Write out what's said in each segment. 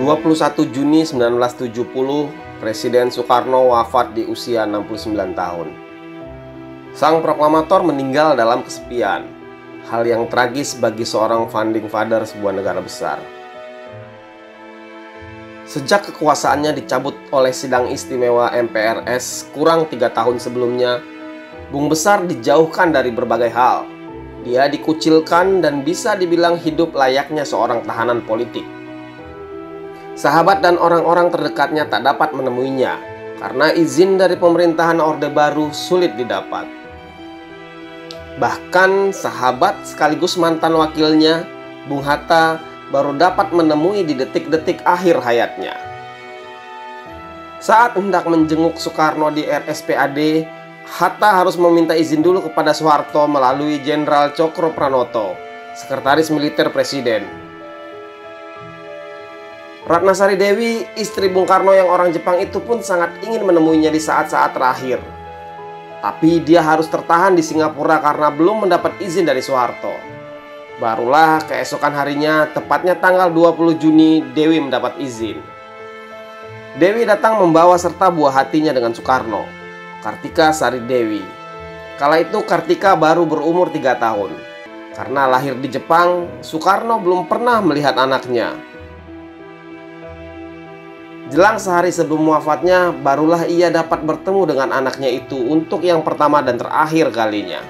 21 Juni 1970, Presiden Soekarno wafat di usia 69 tahun. Sang proklamator meninggal dalam kesepian, hal yang tragis bagi seorang founding father sebuah negara besar. Sejak kekuasaannya dicabut oleh Sidang Istimewa MPRS kurang 3 tahun sebelumnya, Bung Besar dijauhkan dari berbagai hal. Dia dikucilkan dan bisa dibilang hidup layaknya seorang tahanan politik. Sahabat dan orang-orang terdekatnya tak dapat menemuinya karena izin dari pemerintahan Orde Baru sulit didapat. Bahkan sahabat sekaligus mantan wakilnya, Bung Hatta, baru dapat menemui di detik-detik akhir hayatnya. Saat hendak menjenguk Soekarno di RSPAD, Hatta harus meminta izin dulu kepada Soeharto melalui Jenderal Cokro Pranoto, Sekretaris Militer Presiden. Ratnasari Dewi, istri Bung Karno yang orang Jepang itu pun sangat ingin menemuinya di saat-saat terakhir. Tapi dia harus tertahan di Singapura karena belum mendapat izin dari Soeharto. Barulah keesokan harinya, tepatnya tanggal 20 Juni, Dewi mendapat izin. Dewi datang membawa serta buah hatinya dengan Soekarno, Kartika Sari Dewi. Kala itu Kartika baru berumur 3 tahun. Karena lahir di Jepang, Soekarno belum pernah melihat anaknya. Jelang sehari sebelum wafatnya, barulah ia dapat bertemu dengan anaknya itu untuk yang pertama dan terakhir kalinya.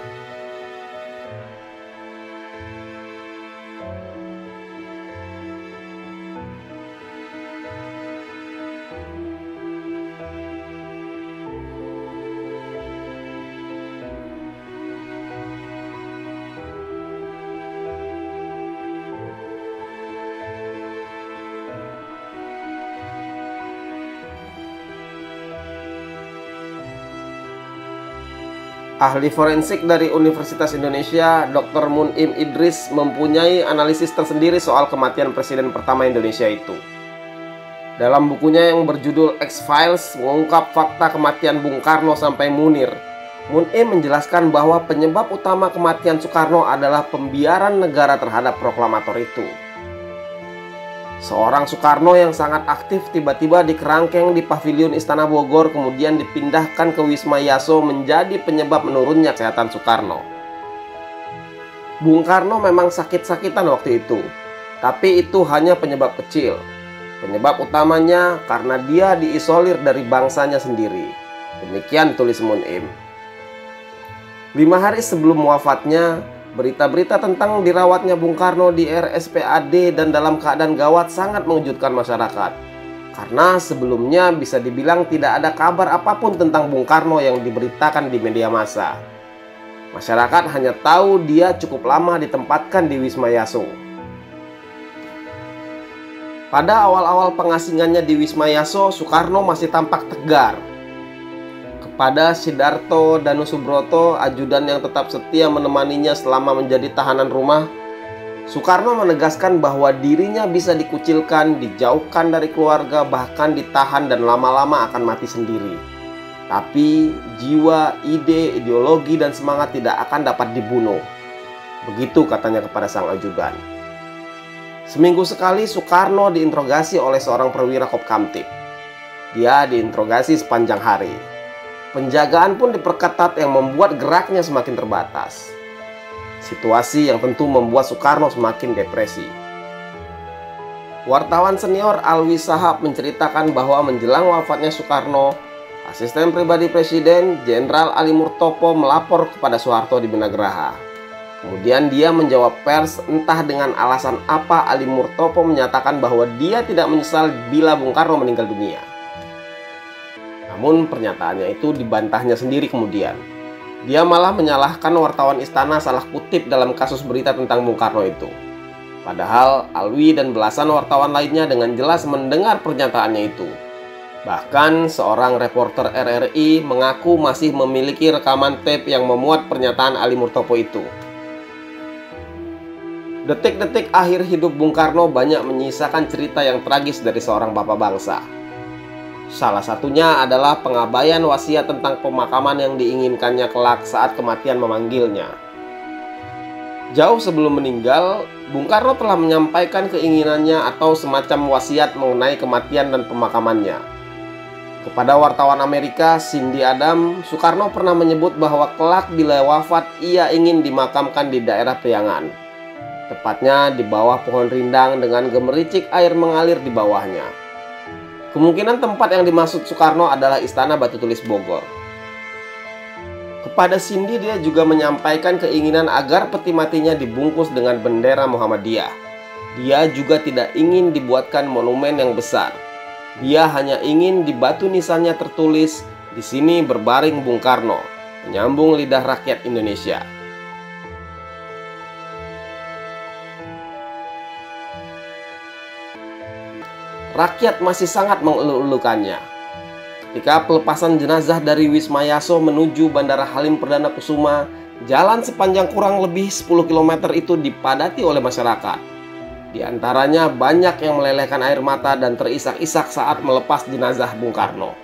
Ahli forensik dari Universitas Indonesia, Dr. Munim Idris, mempunyai analisis tersendiri soal kematian presiden pertama Indonesia itu. Dalam bukunya yang berjudul X-Files, mengungkap fakta kematian Bung Karno sampai Munir, Munim menjelaskan bahwa penyebab utama kematian Soekarno adalah pembiaran negara terhadap proklamator itu. Seorang Soekarno yang sangat aktif tiba-tiba dikerangkeng di pavilion Istana Bogor, kemudian dipindahkan ke Wisma Yaso menjadi penyebab menurunnya kesehatan Soekarno. Bung Karno memang sakit-sakitan waktu itu, tapi itu hanya penyebab kecil. Penyebab utamanya karena dia diisolir dari bangsanya sendiri. Demikian tulis Munim. 5 hari sebelum wafatnya, berita-berita tentang dirawatnya Bung Karno di RSPAD dan dalam keadaan gawat sangat mengejutkan masyarakat. Karena sebelumnya bisa dibilang tidak ada kabar apapun tentang Bung Karno yang diberitakan di media massa. Masyarakat hanya tahu dia cukup lama ditempatkan di Wisma Yaso. Pada awal-awal pengasingannya di Wisma Yaso, Soekarno masih tampak tegar. Kepada Sidarto Danusubroto, ajudan yang tetap setia menemaninya selama menjadi tahanan rumah, Soekarno menegaskan bahwa dirinya bisa dikucilkan, dijauhkan dari keluarga, bahkan ditahan dan lama-lama akan mati sendiri. Tapi jiwa, ide, ideologi, dan semangat tidak akan dapat dibunuh. Begitu katanya kepada sang ajudan. Seminggu sekali Soekarno diinterogasi oleh seorang perwira Kopkamtib. Dia diinterogasi sepanjang hari. Penjagaan pun diperketat yang membuat geraknya semakin terbatas. Situasi yang tentu membuat Soekarno semakin depresi. Wartawan senior Alwi Sahab menceritakan bahwa menjelang wafatnya Soekarno, asisten pribadi Presiden Jenderal Ali Murtopo melapor kepada Soeharto di Benagraha. Kemudian dia menjawab pers, entah dengan alasan apa Ali Murtopo menyatakan bahwa dia tidak menyesal bila Bung Karno meninggal dunia. Namun pernyataannya itu dibantahnya sendiri kemudian. Dia malah menyalahkan wartawan istana salah kutip dalam kasus berita tentang Bung Karno itu. Padahal Alwi dan belasan wartawan lainnya dengan jelas mendengar pernyataannya itu. Bahkan seorang reporter RRI mengaku masih memiliki rekaman tape yang memuat pernyataan Ali Murtopo itu. Detik-detik akhir hidup Bung Karno banyak menyisakan cerita yang tragis dari seorang bapak bangsa. Salah satunya adalah pengabaian wasiat tentang pemakaman yang diinginkannya kelak saat kematian memanggilnya. Jauh sebelum meninggal, Bung Karno telah menyampaikan keinginannya atau semacam wasiat mengenai kematian dan pemakamannya. Kepada wartawan Amerika, Cindy Adam, Soekarno pernah menyebut bahwa kelak bila wafat ia ingin dimakamkan di daerah Priangan, tepatnya di bawah pohon rindang dengan gemericik air mengalir di bawahnya. Kemungkinan tempat yang dimaksud Soekarno adalah Istana Batu Tulis Bogor. Kepada Cindy, dia juga menyampaikan keinginan agar peti matinya dibungkus dengan bendera Muhammadiyah. Dia juga tidak ingin dibuatkan monumen yang besar. Dia hanya ingin di batu nisannya tertulis, "Di sini berbaring Bung Karno, menyambung lidah rakyat Indonesia." Rakyat masih sangat mengeluh-elukannya. Ketika pelepasan jenazah dari Wisma Yaso menuju Bandara Halim Perdana Kusuma, jalan sepanjang kurang lebih 10 km itu dipadati oleh masyarakat. Di antaranya banyak yang melelehkan air mata dan terisak-isak saat melepas jenazah Bung Karno.